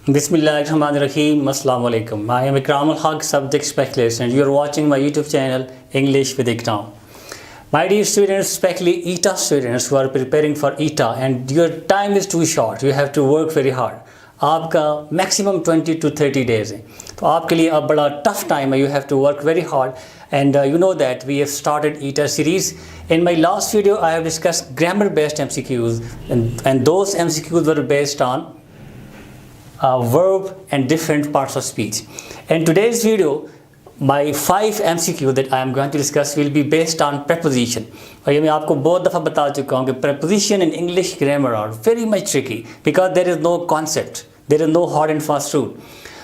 Bismillahirrahmanirrahim. Assalamu alaikum. I am Ikram al-Haq, subject specialist, and you are watching my YouTube channel English with Ikram. My dear students, especially ETA students who are preparing for ETA and your time is too short, you have to work very hard. आपका maximum 20 to 30 days है, तो आपके लिए अब बड़ा tough time है. You have to work very hard and you know that we have started ETA series. In my last video I have discussed grammar based MCQs and those MCQs were based on verb and different parts of speech. In today's video my 5 MCQ that I am going to discuss will be based on preposition. और ये मैं आपको बहुत दफ़ा बता चुका हूँ कि preposition in English grammar are very much tricky because there is no concept, there is no hard and fast rule.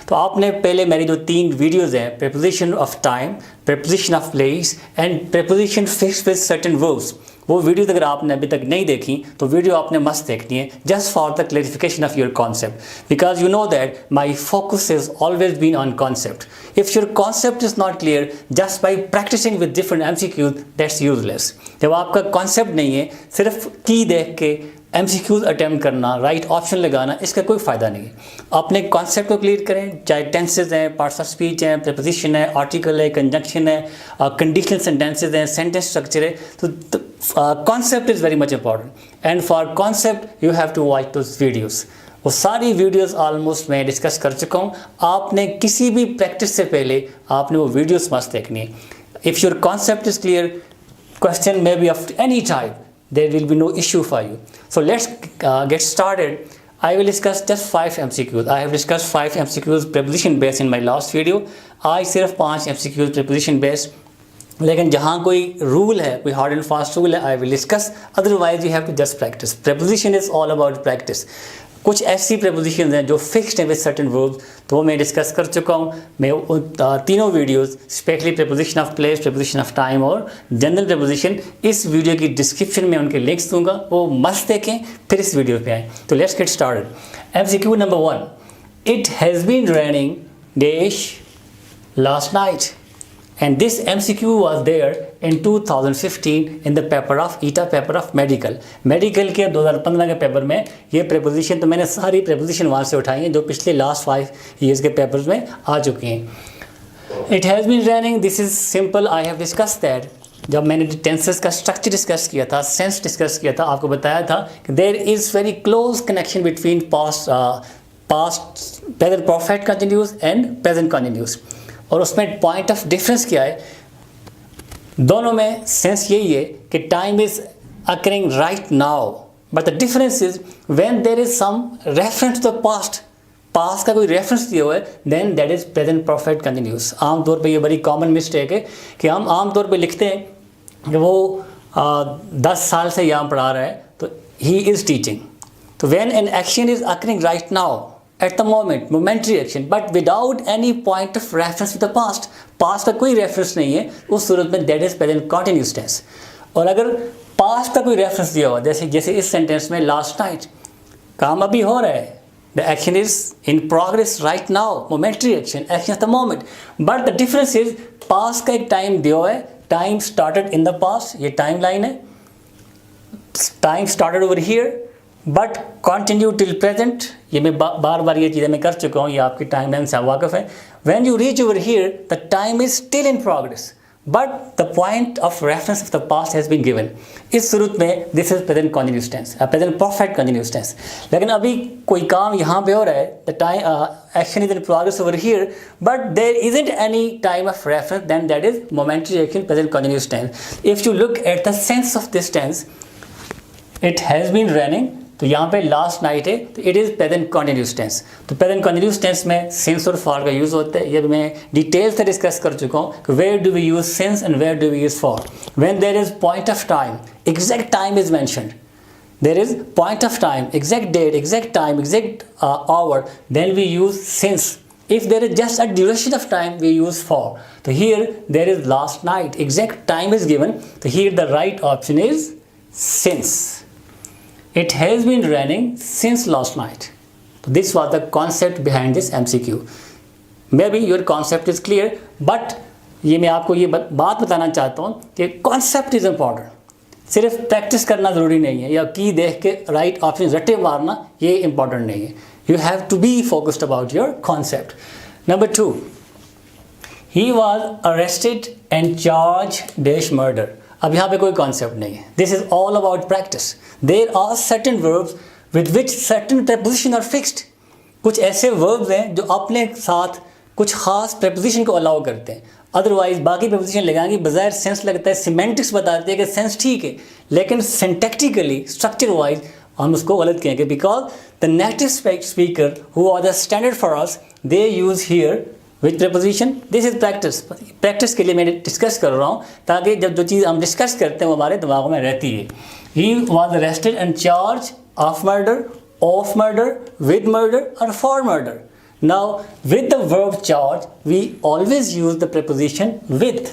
तो आपने पहले मेरी जो 3 वीडियोज़ हैं, preposition of time, preposition of place and preposition fixed with certain verbs, वो videos अगर आपने अभी तक नहीं देखी तो वीडियो आपने मस्त देखनी है just for the clarification of your concept, because you know that my focus has always been on concept. If your concept is not clear, just by practicing with different MCQs, that's useless. जब आपका concept नहीं है, सिर्फ की देख के MCQs attempt करना, right option लगाना, इसका कोई फ़ायदा नहीं है. अपने कॉन्सेप्ट को क्लियर करें, चाहे टेंसेज हैं, पार्ट्स ऑफ स्पीच हैं, प्रीपोजिशन है, आर्टिकल है, कंजंक्शन है, कंडीशनल सेंटेंसेज हैं, सेंटेंस स्ट्रक्चर है. तो concept is very much important and for concept you have to watch those videos. वो सारी वीडियोज़ ऑलमोस्ट मैं डिस्कस कर चुका हूँ. आपने किसी भी प्रैक्टिस से पहले आपने वो वीडियोज़ मस्त देखनी है. If your concept is clear, question may be of any type, there will be no issue for you. So let's get started. I will discuss just 5 MCQs. I have discussed 5 MCQs preposition based in my last video. आज सिर्फ 5 MCQs preposition based, लेकिन जहाँ कोई rule है, कोई hard and fast rule है, I will discuss. Otherwise you have to just practice. Preposition is all about practice. कुछ ऐसी prepositions हैं जो फिक्स्ड हैं विद सर्टेन वर्ब्स, तो वो मैं डिस्कस कर चुका हूँ. मैं उन तीनों videos, specially preposition of place, preposition of time और जनरल preposition, इस वीडियो की डिस्क्रिप्शन में उनके लिंक्स दूंगा, वो मस्त देखें फिर इस वीडियो पे आएँ. तो let's get started. MCQ number 1. It has been raining dash last night. And this MCQ was there in 2015 in the paper of ETA paper of medical. Medical के 2015 के पेपर में ये preposition, तो मैंने सारी preposition वहाँ से उठाई हैं जो पिछले last 5 years के पेपर्स में आ चुकी हैं. It has been raining. This is simple. I have discussed that. जब मैंने टेंसेस का स्ट्रक्चर डिस्कस किया था, सेंस डिस्कस किया था, आपको बताया था कि there is very close connection between past, present perfect continuous and present continuous. और उसमें पॉइंट ऑफ डिफरेंस क्या है? दोनों में सेंस यही है कि time is occurring right now, but the difference is when there is some reference to the past, past का कोई रेफरेंस दिया हुआ है, then that is present perfect continuous. आमतौर पे ये बड़ी कॉमन मिस्टेक है कि हम आमतौर पे लिखते हैं कि वो 10 साल से यहाँ पढ़ा रहा है तो ही इज़ टीचिंग. तो when an action is occurring right now at the moment, momentary action, but without any point of reference to the past. Past का कोई reference नहीं है, उस सूरत में that is present continuous tense. और अगर past का कोई reference दिया हुआ, जैसे इस sentence में last night, काम अभी हो रहा है, the action is in progress right now, momentary action, action at the moment. But the difference is past का एक time दिया हुआ है, time started in the past, ये timeline है, time started over here, but continue till present. ये मैं बार बार ये चीज़ें मैं कर चुका हूँ, ये आपकी टाइम लाइन से वाकफ़ है. When you reach over here the time is still in progress but the point of reference of the past has been given. इस सूरत में this is present continuous tense, present perfect continuous tense. लेकिन अभी कोई काम यहाँ पे हो रहा है, the time action is in progress over here but there isn't any time of reference, then that is momentary action, present continuous tense. If you look at the sense of this tense, it has been running, तो यहाँ पे last night है, तो it is present continuous tense. तो present continuous tense में since और for का use होता है. ये मैं डिटेल से डिस्कस कर चुका हूँ कि where do we use since and where do we use for. When there is point of time, exact time is mentioned, there is point of time, exact date, exact time, exact hour, then we use since. If there is just a duration of time, we use for. So here there is last night, exact time is given. So here the right option is since. It has been raining since last night. So this was the concept behind this MCQ. Maybe your concept is clear, but ये मैं आपको ये बात बताना चाहता हूँ कि concept is important. सिर्फ प्रैक्टिस करना ज़रूरी नहीं है, या की देख के राइट ऑप्शन रटे मारना ये इंपॉर्टेंट नहीं है. You have to be focused about your concept. Number 2, he was arrested and charge dash murder. अब यहाँ पे कोई कॉन्सेप्ट नहीं है. This is all about practice. There are certain verbs with which certain preposition are fixed. कुछ ऐसे verbs हैं जो अपने साथ कुछ खास preposition को अलाउ करते हैं, अदरवाइज बाकी preposition लगाएंगे बजाय सेंस लगता है, सिमेंटिक्स बताते हैं कि सेंस ठीक है, लेकिन सिंटैक्टिकली स्ट्रक्चर वाइज हम उसको गलत कहेंगे. Because the native speaker who are the standard for us, they use here with preposition. This is practice. Practice के लिए मैं डिस्कस कर रहा हूँ ताकि जब जो चीज़ हम डिस्कस करते हैं वो हमारे दिमाग में रहती है. ही was arrested and charge of murder, of murder, with murder or for murder. Now with the verb charge we always use the preposition with.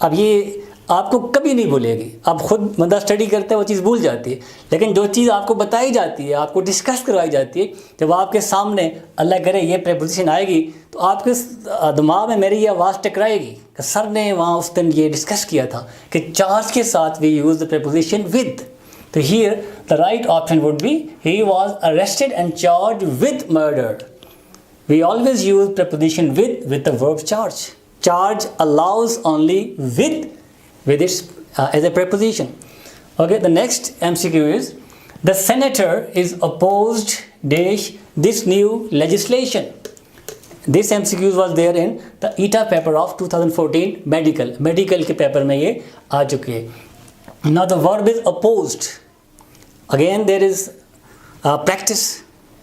अब ये आपको कभी नहीं भूलेगी. आप खुद मतलब स्टडी करते हैं वो चीज़ भूल जाती है, लेकिन जो चीज़ आपको बताई जाती है, आपको डिस्कस करवाई जाती है, जब आपके सामने अल्लाह करे ये preposition आएगी तो आपके दिमाग में मेरी ये आवाज़ टकराएगी कि सर ने वहाँ उस दिन ये डिस्कस किया था कि चार्ज के साथ we use the preposition with. So here the right option would be he was arrested and charged with murder. We always use preposition with the verb charge. Charge allows only with its as a preposition. Okay, the next MCQ is the senator is opposed dash this new legislation. This MCQ was there in the ETA paper of 2014 medical के paper में ये आ चुकी है. Now the verb is opposed. Again there is practice.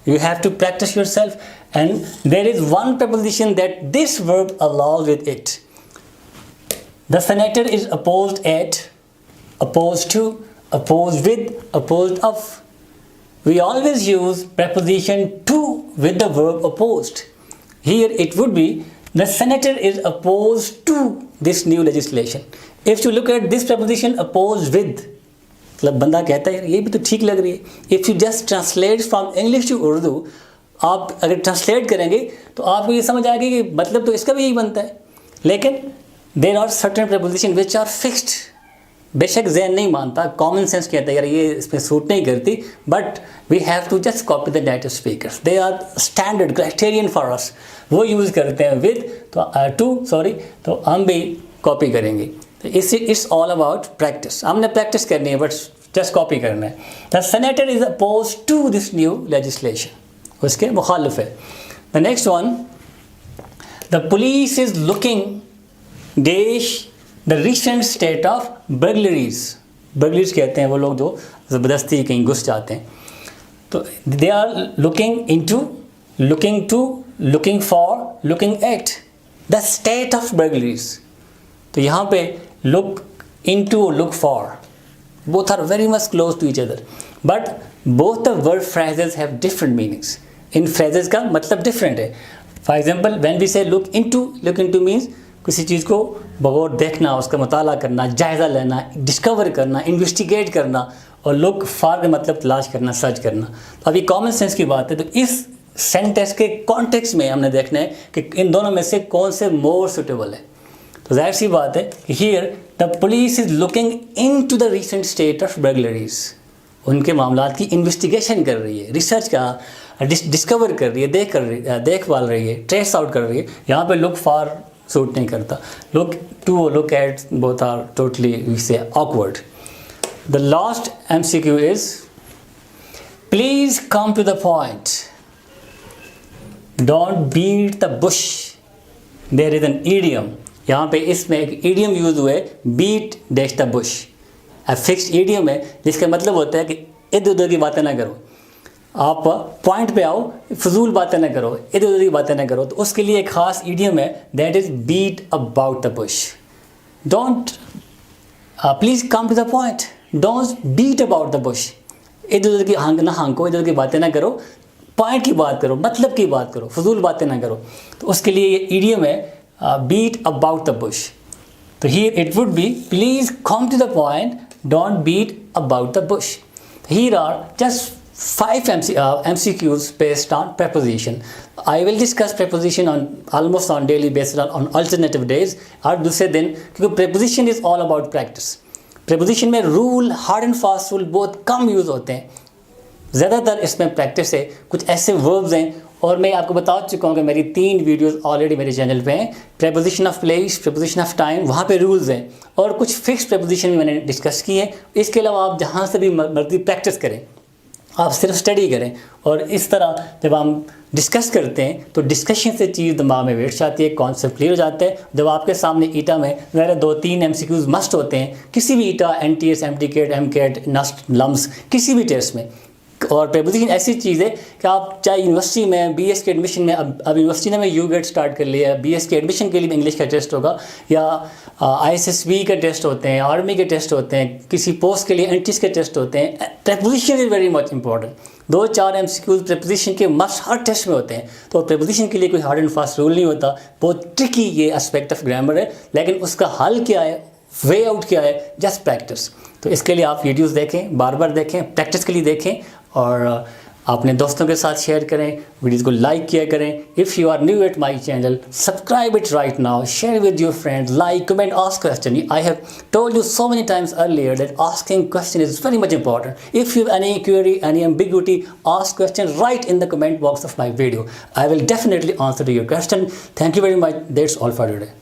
You have to practice yourself, and there is one preposition that this verb allows with it. The senator is opposed at, opposed to, opposed with, opposed of. We always use preposition to with the verb opposed. Here it would be the senator is opposed to this new legislation. If you look at this preposition opposed with, मतलब बंदा कहता है ये भी तो ठीक लग रही है. If you just translate from English to Urdu, आप अगर ट्रांसलेट करेंगे तो आपको ये समझ आएगी कि मतलब तो इसका भी यही बनता है. लेकिन there are certain preposition which are fixed. बेशक जहन नहीं मानता, कॉमन सेंस कहता है यार ये इसमें सूट नहीं करती, but we have to just copy the native speakers. They are standard criterion for us. वो यूज़ करते हैं विद तो हम भी कॉपी करेंगे. It's all about practice. हमने प्रैक्टिस करनी है बट जस्ट कॉपी करना है. The senator is oppose to this new legislation, उसके मुखालिफ है. The next one, the police is looking dash the recent state of burglaries. Burglaries कहते हैं वो लोग जो ज़बरदस्ती कहीं घुस जाते हैं. तो they are looking into, looking to, looking for, looking at the state of burglaries. तो यहाँ पे look into, look for, both are very much close to each other, but both the word phrases have different meanings. In phrases का मतलब different है. For example, when we say look into means किसी चीज़ को बगौर देखना, उसका मुताला करना, जायज़ा लेना, डिस्कवर करना, इन्वेस्टिगेट करना, और look for का मतलब तलाश करना, सर्च करना. तो अभी कॉमन सेंस की बात है, तो इस सेंटेंस के कॉन्टेक्स्ट में हमने देखना है कि इन दोनों में से कौन से मोर सुटेबल है. तो जाहिर सी बात है कि here the police is looking into the recent state of burglaries. उनके मामलात की इन्वेस्टिगेशन कर रही है, रिसर्च का डिस्कवर कर रही है, देखभाल रही है, ट्रेस आउट कर रही है. यहाँ पे लुक फॉर सूट नहीं करता. Look to, look at, both are totally we say awkward. The last MCQ is please come to the point, don't beat the bush. There is an idiom. यहाँ पे इसमें एक ईडियम यूज़ हुआ है, beat dash the bush. Fixed idiom है जिसका मतलब होता है कि इधर उधर की बातें ना करो, आप पॉइंट पे आओ, फजूल बातें ना करो, इधर उधर की बातें ना करो. तो उसके लिए एक ख़ास ईडियम है, that is beat about the bush. Don't please come to the point, don't beat about the bush. इधर उधर की हांको, इधर उधर की बातें ना करो, पॉइंट की बात करो, मतलब की बात करो, फजूल बातें ना करो. तो उसके लिए ये ईडियम है, beat about the bush. So here it would be please come to the point, don't beat about the bush. Here are just 5 MCQs based on preposition. I will discuss preposition on almost on daily basis on alternative days और दूसरे दिन, क्योंकि preposition is all about practice. Preposition में rule, hard and fast rule बहुत कम use होते हैं, ज़्यादातर इसमें प्रैक्टिस है। कुछ ऐसे वर्ब्स हैं और मैं आपको बता चुका हूँ कि मेरी 3 वीडियोस ऑलरेडी मेरे चैनल पे हैं। Preposition of place, preposition of time, वहाँ पे रूल्स हैं और कुछ फिक्स प्रीपोजिशन भी मैंने डिस्कस किए हैं। इसके अलावा आप जहाँ से भी मर्जी प्रैक्टिस करें, आप सिर्फ स्टडी करें और इस तरह जब हम डिस्कस करते हैं तो डिस्कशन से चीज़ दिमाग में बैठ जाती है, कॉन्सेप्ट क्लियर हो जाते हैं। जब आपके सामने ईटा में मेरे 2-3 MCQs मस्ट होते हैं किसी भी ईटा, NTS, MTCAT, MCAT, NUST, LUMS, किसी भी टेस्ट में। और प्रीपोजिशन ऐसी चीज़ है कि आप चाहे यूनिवर्सिटी में BS के एडमिशन में, अब यूनिवर्सिटी ने में UGET स्टार्ट कर लिया है, BS के एडमिशन के लिए इंग्लिश का टेस्ट होगा, या ISSB के टेस्ट होते हैं, आर्मी के टेस्ट होते हैं, किसी पोस्ट के लिए NTS के टेस्ट होते हैं। Preposition is very much important. 2-4 MCQs preposition के मस्ट हर टेस्ट में होते हैं। तो प्रीपोजिशन के लिए कोई हार्ड एंड फास्ट रूल नहीं होता, बहुत ट्रिकी ये एस्पेक्ट ऑफ ग्रामर है, लेकिन उसका हल क्या है, वे आउट क्या है, जस्ट प्रैक्टिस। तो इसके लिए आप वीडियोस देखें, बार बार देखें, प्रैक्टिस के लिए देखें और अपने दोस्तों के साथ शेयर करें, वीडियोस को लाइक किया करें। If you are new at my channel, subscribe it right now, share with your friends, like, comment, ask question. I have told you so many times earlier that asking question is very much important. If you have any query, any ambiguity, ask question right in the comment box of my video. I will definitely answer to your question. Thank you very much. That's all for today.